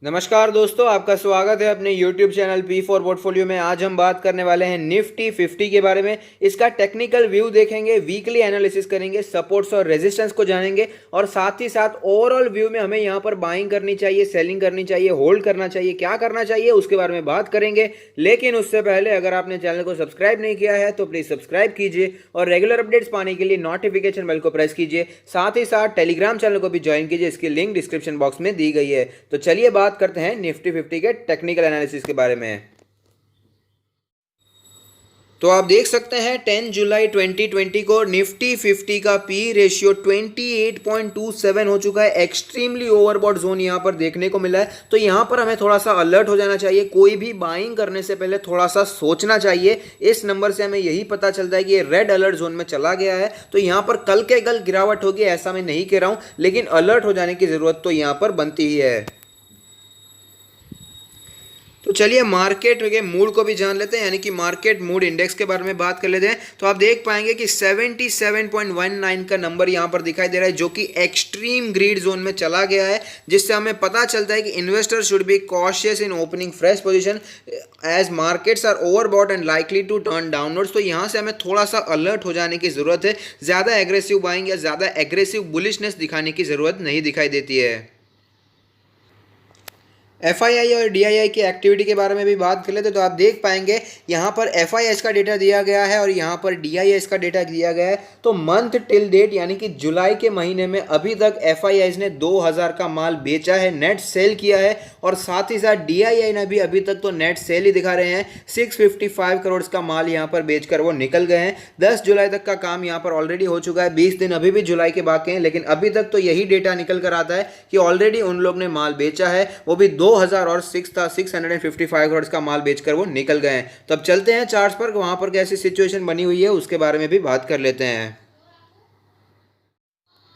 नमस्कार दोस्तों, आपका स्वागत है अपने YouTube channel P for portfolio में। आज हम बात करने वाले हैं निफ्टी 50 के बारे में। इसका टेक्निकल व्यू देखेंगे, वीकली एनालिसिस करेंगे, सपोर्ट्स और रेजिस्टेंस को जानेंगे और साथ ही साथ ओवरऑल व्यू में हमें यहाँ पर बाइंग करनी चाहिए, सेलिंग करनी चाहिए, होल्ड करना चाहिए, क्या करना चाहिए उसके बारे में बात करेंगे। लेकिन उससे पहले अगर आपने चैनल को सब्सक्राइब नहीं किया है तो प्लीज़ सब्सक्राइब कीजिए और रेगुलर अपडेट्स पाने के लिए नोटिफिकेशन बेल को प्रेस कीजिए। साथ ही साथ टेलीग्राम चैनल को भी ज्वाइन कीजिए, इसकी लिंक डिस्क्रिप्शन बॉक्स में दी गई है। तो चलिए बात करते हैं निफ्टी 50 के टेक्निकल एनालिसिस के बारे में। तो आप देख सकते हैं 10 जुलाई 2020 को निफ्टी 50 का पी रेशियो 28.27 हो चुका है। एक्सट्रीमली ओवरबॉट जोन यहां पर देखने को मिला है। तो यहां पर हमें थोड़ा सा अलर्ट हो जाना चाहिए। कोई भी बाइंग करने से पहले थोड़ा सा सोचना चाहिए। इस नंबर से हमें यही पता चलता है कि ये रेड अलर्ट जोन में चला गया है। तो यहां पर कल के कल गिरावट होगी ऐसा मैं नहीं कह रहा हूं, लेकिन अलर्ट हो जाने की जरूरत तो यहां पर बनती ही है। तो चलिए मार्केट के मूड को भी जान लेते हैं, यानी कि मार्केट मूड इंडेक्स के बारे में बात कर लेते हैं। तो आप देख पाएंगे कि 77.19 का नंबर यहां पर दिखाई दे रहा है, जो कि एक्सट्रीम ग्रीड जोन में चला गया है, जिससे हमें पता चलता है कि investor should be cautious in opening fresh position as markets are overbought and likely to turn downwards. तो यहां से हमें थोड़ा सा अलर्ट हो जाने की जरूरत है। ज्यादा एग्रेसिव बाइंग या ज्यादा एग्रेसिव बुलिशनेस दिखाने की जरूरत नहीं दिखाई देती है। एफआईआई और डीआईआई की एक्टिविटी के बारे में भी बात कर लेते तो आप देख पाएंगे यहाँ पर एफआईआई का डेटा दिया गया है और यहाँ पर डीआईआई का डेटा दिया गया है। तो मंथ टिल डेट यानी कि जुलाई के महीने में अभी तक एफआईआई ने 2000 का माल बेचा है, नेट सेल किया है। और साथ ही साथ डीआईआई ने भी अभी तक तो नेट सेल ही दिखा रहे हैं। 655 करोड़ का माल यहाँ पर बेचकर वो निकल गए हैं। 10 जुलाई तक का काम यहाँ पर ऑलरेडी हो चुका है। 20 दिन अभी भी जुलाई के बाकी हैं, लेकिन अभी तक तो यही डेटा निकल कर आता है कि ऑलरेडी उन लोग ने माल बेचा है, वो भी 2000 और 655 करोड़ का माल बेचकर वो निकल गए हैं। तो अब चलते हैं चार्ट्स पर, वहां पर कैसी सिचुएशन बनी हुई है उसके बारे में भी बात कर लेते हैं।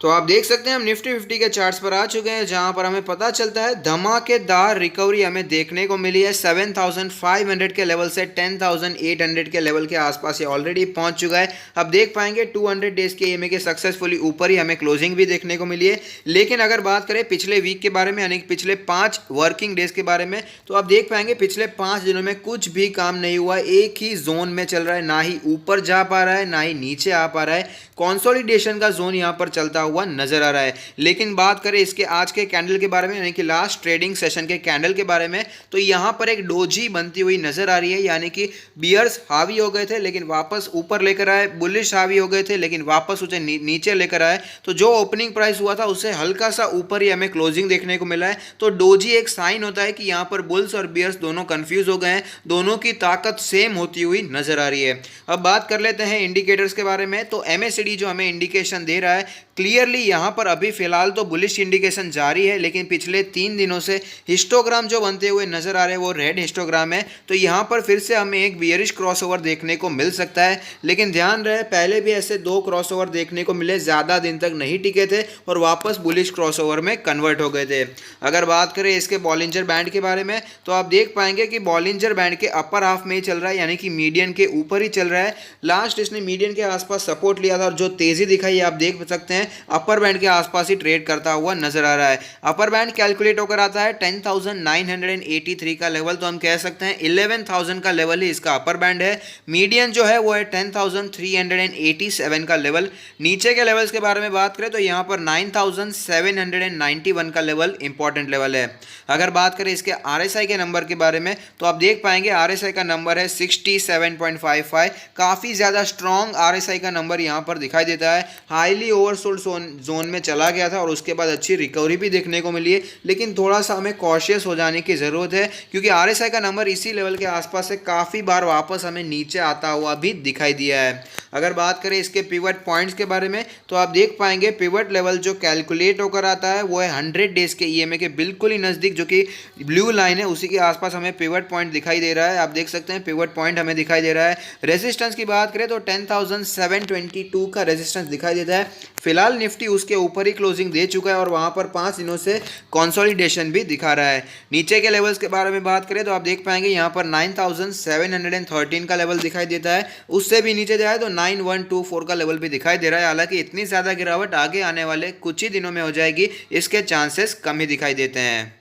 तो आप देख सकते हैं हम निफ्टी 50 के चार्ट्स पर आ चुके हैं, जहां पर हमें पता चलता है धमाकेदार रिकवरी हमें देखने को मिली है। 7500 के लेवल से 10800 के लेवल के आसपास ये ऑलरेडी पहुंच चुका है। अब देख पाएंगे 200 डेज के ईएमए के सक्सेसफुली ऊपर ही हमें क्लोजिंग भी देखने को मिली है। लेकिन अगर बात करें पिछले वीक के बारे में, यानी कि पिछले 5 वर्किंग डेज के बारे में, तो आप देख पाएंगे पिछले 5 दिनों में कुछ भी काम नहीं हुआ। एक ही जोन में चल रहा है, ना ही ऊपर जा पा रहा है ना ही नीचे आ पा रहा है। कंसोलिडेशन का जोन यहां पर चलता हुआ नजर आ रहा है। लेकिन बात करें इसके आज के कैंडल के बारे में, यानी कि लास्ट ट्रेडिंग सेशन के कैंडल के बारे में, तो यहां पर एक डोजी बनती हुई नजर आ रही है। यानी कि बियर्स हावी हो गए थे लेकिन वापस ऊपर लेकर आए, बुलिश हावी हो गए थे लेकिन वापस उसे नीचे लेकर आए। तो जो ओपनिंग प्राइस हुआ था उससे हल्का सा ऊपर ही हमें क्लोजिंग देखने को मिला है। तो डोजी एक साइन होता है कि यहां पर बुल्स और बियर्स दोनों कंफ्यूज हो गए हैं, दोनों की ताकत सेम होती हुई नजर आ रही है। अब बात कर लेते हैं इंडिकेटर्स के बारे में। तो एमएससीडी जो हमें इंडिकेशन दे रहा है, क्लियरली यहां पर अभी फिलहाल तो बुलिश इंडिकेशन जारी है, लेकिन पिछले 3 दिनों से हिस्टोग्राम जो बनते हुए नजर आ रहे हैं वो रेड हिस्टोग्राम है। तो यहां पर फिर से हमें एक बियरिश क्रॉसओवर देखने को मिल सकता है। लेकिन ध्यान रहे, पहले भी ऐसे 2 क्रॉसओवर देखने को मिले, ज्यादा दिन तक नहीं टिके थे और वापस बुलिश क्रॉसओवर में कन्वर्ट हो गए थे। अगर बात करें इसके बॉलिंजर बैंड के बारे में, तो आप देख पाएंगे कि बॉलिंजर बैंड के अपर हाफ में ही चल रहा है, यानी कि मीडियन के ऊपर ही चल रहा है। लास्ट इसने मीडियन के आसपास सपोर्ट लिया था और जो तेजी दिखाई आप देख सकते हैं अपर बैंड के आसपास ही ट्रेड करता हुआ नजर आ रहा है। अपर बैंड कैलकुलेट होकर आता है 10,983 का लेवल, तो हम कह सकते हैं 11,000 का लेवल ही इसका अपर बैंड है। मीडियन जो है वो है 10,387 का लेवल। नीचे के लेवल्स के बारे में बात करें तो यहाँ पर 9,791 का लेवल इंपॉर्टेंट लेवल है। अगर बात करें इसके आरएसआई के नंबर के बारे में, तो आप देख पाएंगे आरएसआई का नंबर है 67.55। काफी ज्यादा स्ट्रॉन्ग आरएसआई का नंबर यहाँ पर दिखाई देता है। हाईली ओवरसोल्ड जोन में चला गया था और उसके बाद अच्छी रिकवरी भी देखने को मिली है, लेकिन थोड़ा सा हमें कॉशियस हो जाने की ज़रूरत है, क्योंकि आरएसआई का नंबर इसी लेवल के आसपास से काफ़ी बार वापस हमें नीचे आता हुआ भी दिखाई दिया है। अगर बात करें इसके पिवट पॉइंट्स के बारे में, तो आप देख पाएंगे पिवट लेवल जो कैलकुलेट होकर आता है वो है 100 डेज के ईएमए के बिल्कुल ही नज़दीक, जो कि ब्लू लाइन है उसी के आसपास हमें पिवट पॉइंट दिखाई दे रहा है। आप देख सकते हैं पिवट पॉइंट हमें दिखाई दे रहा है। रेजिस्टेंस की बात करें तो 10,722 का रेजिस्टेंस दिखाई देता है। फिलहाल निफ्टी उसके ऊपर ही क्लोजिंग दे चुका है और वहां पर 5 दिनों से कंसोलिडेशन भी दिखा रहा है। नीचे के लेवल्स के बारे में बात करें तो आप देख पाएंगे यहाँ पर 9,713 का लेवल दिखाई देता है। उससे भी नीचे जाए तो 9,124 का लेवल भी दिखाई दे रहा है। हालांकि इतनी ज़्यादा गिरावट आगे आने वाले कुछ ही दिनों में हो जाएगी, इसके चांसेस कम ही दिखाई देते हैं।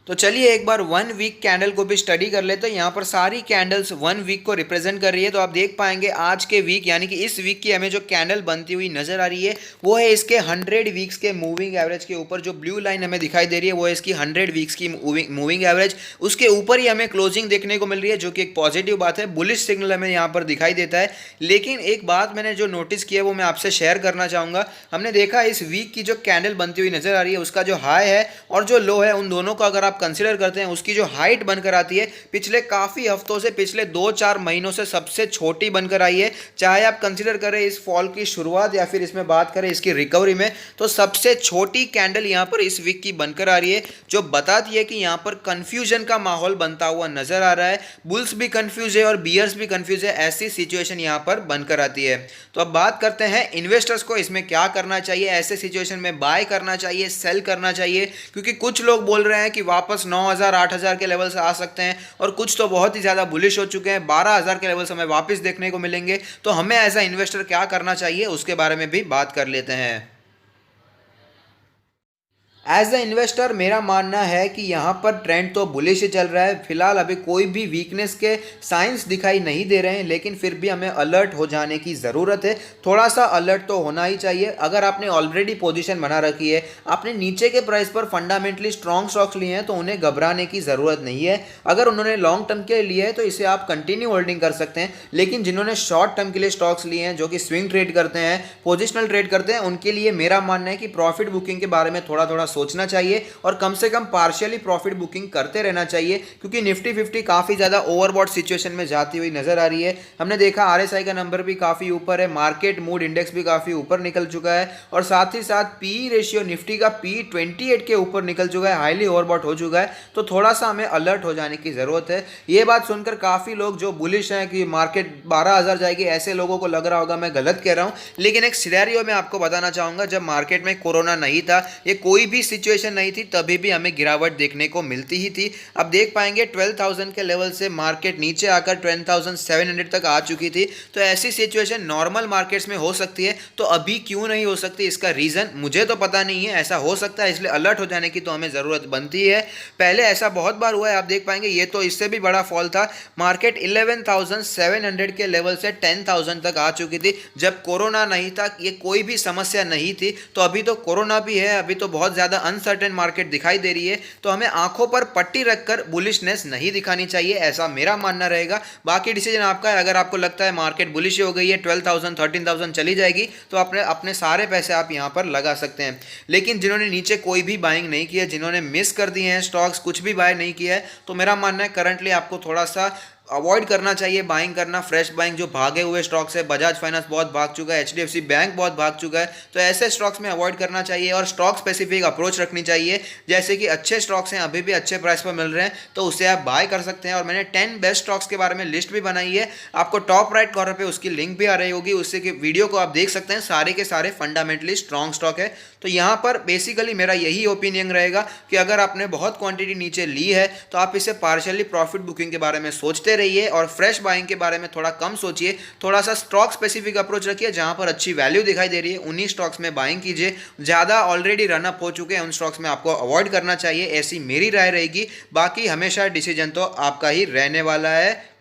तो चलिए एक बार 1 वीक कैंडल को भी स्टडी कर लेते हैं। यहाँ पर सारी कैंडल्स 1 वीक को रिप्रेजेंट कर रही है। तो आप देख पाएंगे आज के वीक यानी कि इस वीक की हमें जो कैंडल बनती हुई नजर आ रही है वो है इसके 100 वीक्स के मूविंग एवरेज के ऊपर। जो ब्लू लाइन हमें दिखाई दे रही है वो है इसकी 100 वीक्स की मूविंग एवरेज। उसके ऊपर ही हमें क्लोजिंग देखने को मिल रही है जो कि एक पॉजिटिव बात है, बुलिश सिग्नल हमें यहाँ पर दिखाई देता है। लेकिन एक बात मैंने जो नोटिस किया वो मैं आपसे शेयर करना चाहूँगा। हमने देखा इस वीक की जो कैंडल बनती हुई नजर आ रही है उसका जो हाई है और जो लो है उन दोनों को अगर आप कंसिडर करते हैं, उसकी जो हाइट बनकर आती है पिछले काफ़ी हफ्तों से, पिछले 2-4 महीनों से सबसे छोटी बनकर आई है। चाहे आप कंसिडर करें इस फॉल की शुरुआत या फिर इसमें बात करें इसकी रिकवरी में, तो सबसे छोटी कैंडल यहाँ पर इस वीक की बनकर आ रही है जो बताती है कि यहाँ पर कंफ्यूजन का माहौल बनता हुआ नजर आ रहा है। बुल्स भी कंफ्यूज है और बियर्स भी कंफ्यूज है, ऐसी सिचुएशन यहाँ पर बनकर आती है। तो अब बात करते हैं इन्वेस्टर्स को इसमें क्या करना चाहिए। ऐसे सिचुएशन में बाय करना चाहिए, सेल करना चाहिए, क्योंकि कुछ लोग बोल रहे हैं कि वापस 9,000 8,000 के लेवल से आ सकते हैं और कुछ तो बहुत ही ज़्यादा बुलिश हो चुके हैं, 12,000 के लेवल से हमें वापस देखने को मिलेंगे। तो हमें एज अ इन्वेस्टर क्या करना चाहिए उसके बारे में भी बात कर लेते हैं। एज अ इन्वेस्टर मेरा मानना है कि यहाँ पर ट्रेंड तो बुलिश ही चल रहा है। फिलहाल अभी कोई भी वीकनेस के साइंस दिखाई नहीं दे रहे हैं, लेकिन फिर भी हमें अलर्ट हो जाने की ज़रूरत है। थोड़ा सा अलर्ट तो होना ही चाहिए। अगर आपने ऑलरेडी पोजीशन बना रखी है, आपने नीचे के प्राइस पर फंडामेंटली स्ट्रॉन्ग स्टॉक्स लिए हैं, तो उन्हें घबराने की ज़रूरत नहीं है। अगर उन्होंने लॉन्ग टर्म के लिए है तो इसे आप कंटिन्यू होल्डिंग कर सकते हैं। लेकिन जिन्होंने शॉर्ट टर्म के लिए स्टॉक्स लिए हैं, जो कि स्विंग ट्रेड करते हैं, पोजिशनल ट्रेड करते हैं, उनके लिए मेरा मानना है कि प्रॉफिट बुकिंग के बारे में थोड़ा थोड़ा सोचना चाहिए और कम से कम पार्शियली प्रॉफिट बुकिंग करते रहना चाहिए, क्योंकि निफ्टी 50 काफी ज्यादा ओवरबॉट सिचुएशन में जाती हुई नजर आ रही है। हमने देखा आरएसआई का नंबर भी काफी ऊपर है, मार्केट मूड इंडेक्स भी काफी ऊपर निकल चुका है और साथ ही साथ पी रेशियो निफ्टी का P28 के ऊपर निकल चुका है, हाईली ओवरबॉट हो चुका है। तो थोड़ा सा हमें अलर्ट हो जाने की जरूरत है। ये बात सुनकर काफी लोग जो बुलिश हैं कि मार्केट 12,000 जाएगी, ऐसे लोगों को लग रहा होगा मैं गलत कह रहा हूं। लेकिन एक सिनेरियो में आपको बताना चाहूंगा, जब मार्केट में कोरोना नहीं था, ये कोई भी सिचुएशन नहीं थी, तभी भी हमें गिरावट देखने को मिलती ही थी। अब देख पाएंगे 12,000 के लेवल से मार्केट नीचे आकर 10,700 तक आ चुकी थी। तो ऐसी सिचुएशन नॉर्मल मार्केट्स में हो सकती है, तो अभी क्यों नहीं हो सकती, इसका रीजन मुझे तो पता नहीं है। ऐसा हो सकता है, इसलिए अलर्ट हो जाने की तो हमें जरूरत बनती है। पहले ऐसा बहुत बार हुआ है, आप देख पाएंगे ये तो इससे भी बड़ा फॉल था। मार्केट 11,700 के लेवल से 10,000 तक आ चुकी थी जब कोरोना नहीं था, ये कोई भी समस्या नहीं थी। तो अभी तो कोरोना भी है, अभी तो बहुत ज्यादा अनसर्टेन मार्केट दिखाई दे रही है। तो हमें आंखों पर पट्टी रखकर बुलिशनेस नहीं दिखानी चाहिए, ऐसा मेरा मानना रहेगा। बाकी डिसीजन आपका है। अगर आपको लगता है मार्केट बुलिश हो गई है, 12,000 13,000 चली जाएगी, तो अपने अपने सारे पैसे आप यहां पर लगा सकते हैं। लेकिन जिन्होंने नीचे कोई भी बाइंग नहीं किया, जिन्होंने मिस कर दिए हैं स्टॉक्स, कुछ भी बाय नहीं किया है, तो मेरा मानना है करंटली आपको थोड़ा सा अवॉइड करना चाहिए बाइंग करना, फ्रेश बाइंग। जो भागे हुए स्टॉक्स है, बजाज फाइनेंस बहुत भाग चुका है, HDFC बैंक बहुत भाग चुका है, तो ऐसे स्टॉक्स में अवॉइड करना चाहिए और स्टॉक स्पेसिफिक अप्रोच रखनी चाहिए। जैसे कि अच्छे स्टॉक्स हैं, अभी भी अच्छे प्राइस पर मिल रहे हैं, तो उसे आप बाय कर सकते हैं। और मैंने 10 बेस्ट स्टॉक्स के बारे में लिस्ट भी बनाई है, आपको टॉप राइट कॉर्नर पे उसकी लिंक भी आ रही होगी, उससे कि वीडियो को आप देख सकते हैं। सारे के सारे फंडामेंटली स्ट्रॉन्ग स्टॉक है। तो यहाँ पर बेसिकली मेरा यही ओपिनियन रहेगा कि अगर आपने बहुत क्वांटिटी नीचे ली है तो आप इसे पार्शियली प्रॉफिट बुकिंग के बारे में सोचते रहिए और फ्रेश बाइंग के बारे में थोड़ा कम सोचिए। थोड़ा सा स्टॉक स्पेसिफिक अप्रोच रखिए, जहां पर अच्छी वैल्यू दिखाई दे रही है उन्हीं स्टॉक्स में बाइंग कीजिए। ज़्यादा ऑलरेडी रनअप हो चुके हैं उन स्टॉक्स में आपको अवॉइड करना चाहिए, ऐसी मेरी राय रहेगी। बाकी हमेशा डिसीजन तो आपका ही रहने वाला है।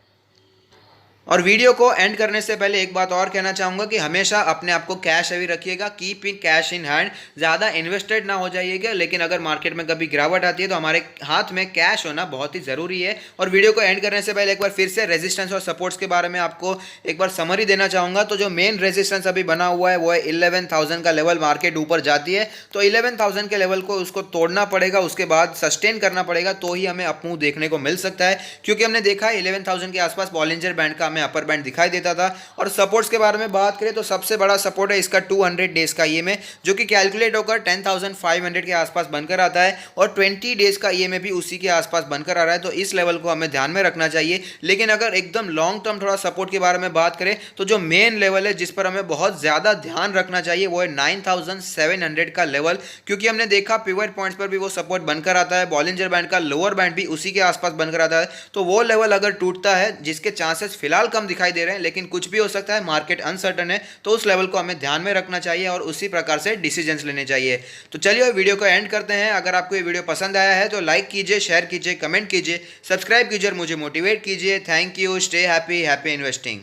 और वीडियो को एंड करने से पहले एक बात और कहना चाहूँगा कि हमेशा अपने आप को कैश अभी रखिएगा, keep in cash in hand, ज़्यादा इन्वेस्टेड ना हो जाइएगा। लेकिन अगर मार्केट में कभी गिरावट आती है तो हमारे हाथ में कैश होना बहुत ही ज़रूरी है। और वीडियो को एंड करने से पहले एक बार फिर से रेजिस्टेंस और सपोर्ट्स के बारे में आपको एक बार समरी देना चाहूँगा। तो जो मेन रेजिस्टेंस अभी बना हुआ है वो है 11,000 का लेवल। मार्केट ऊपर जाती है तो 11,000 के लेवल को उसको तोड़ना पड़ेगा, उसके बाद सस्टेन करना पड़ेगा, तो ही हमें अप मूव देखने को मिल सकता है। क्योंकि हमने देखा है 11,000 के आसपास बॉलिंजर बैंड का अपर बैंड दिखाई देता था। और सपोर्ट्स के बारे में बात करें तो सबसे बड़ा सपोर्ट है इसका 200 डेज का ईएमए, जो कि कैलकुलेट होकर 10,500 के आसपास बनकर आता है और 20 डेज का ईएमए भी उसी के आसपास बनकर आ रहा है। तो इस लेवल को हमें ध्यान में रखना चाहिए। लेकिन अगर एकदम लॉन्ग टर्म थोड़ा सपोर्ट के बारे में बात करें तो जो मेन लेवल है जिस पर हमें बहुत ज्यादा ध्यान रखना चाहिए वो है 9,700 का लेवल। क्योंकि हमने देखा पिवट पॉइंट्स पर भी वो सपोर्ट बनकर आता है, बॉलिंजर बैंड का लोअर बैंड भी उसी के आसपास बनकर आता है। तो वो लेवल अगर टूटता है, जिसके चांसेस फिलहाल फिलहाल कम दिखाई दे रहे हैं, लेकिन कुछ भी हो सकता है, मार्केट अनसर्टन है, तो उस लेवल को हमें ध्यान में रखना चाहिए और उसी प्रकार से डिसीजंस लेने चाहिए। तो चलिए वीडियो को एंड करते हैं। अगर आपको ये वीडियो पसंद आया है तो लाइक कीजिए, शेयर कीजिए, कमेंट कीजिए, सब्सक्राइब कीजिए और मुझे मोटिवेट कीजिए। Thank you, stay happy, happy investing.